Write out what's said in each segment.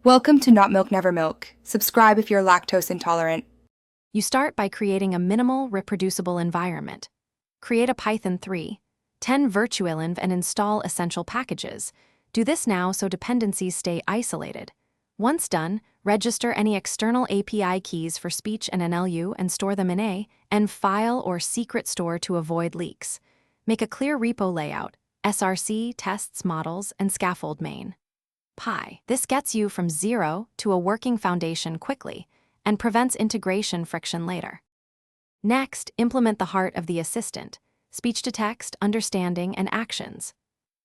Welcome to Not Milk Never Milk. Subscribe if you're lactose intolerant. You start by creating a minimal, reproducible environment. Create a Python 3, 10 virtualenv and install essential packages. Do this now so dependencies stay isolated. Once done, register any external API keys for speech and NLU and store them in a env file or secret store to avoid leaks. Make a clear repo layout, src, tests, models, and scaffold main. This gets you from zero to a working foundation quickly and prevents integration friction later. Next, implement the heart of the assistant, speech-to-text, understanding, and actions.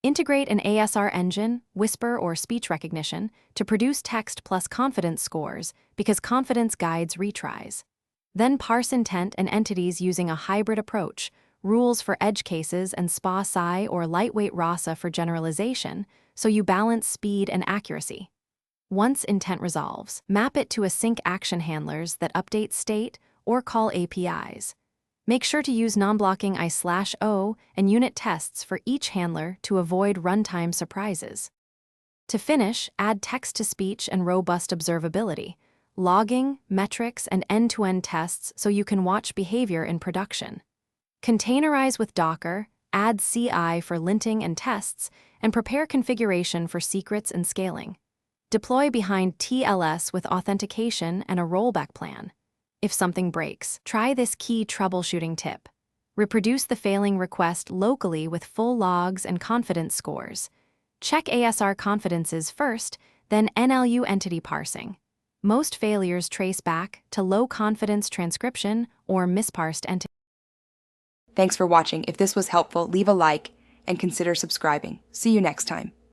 Integrate an ASR engine, whisper or speech recognition to produce text plus confidence scores because confidence guides retries. Then parse intent and entities using a hybrid approach, rules for edge cases and SPA-SCI or lightweight RASA for generalization, so you balance speed and accuracy. Once intent resolves, map it to async action handlers that update state or call APIs. Make sure to use non-blocking I/O and unit tests for each handler to avoid runtime surprises. To finish, add text-to-speech and robust observability, logging, metrics, and end-to-end tests so you can watch behavior in production. Containerize with Docker, add CI for linting and tests, and prepare configuration for secrets and scaling. Deploy behind TLS with authentication and a rollback plan. If something breaks, try this key troubleshooting tip. Reproduce the failing request locally with full logs and confidence scores. Check ASR confidences first, then NLU entity parsing. Most failures trace back to low confidence transcription or misparsed entity. Thanks for watching. If this was helpful, leave a like and consider subscribing. See you next time.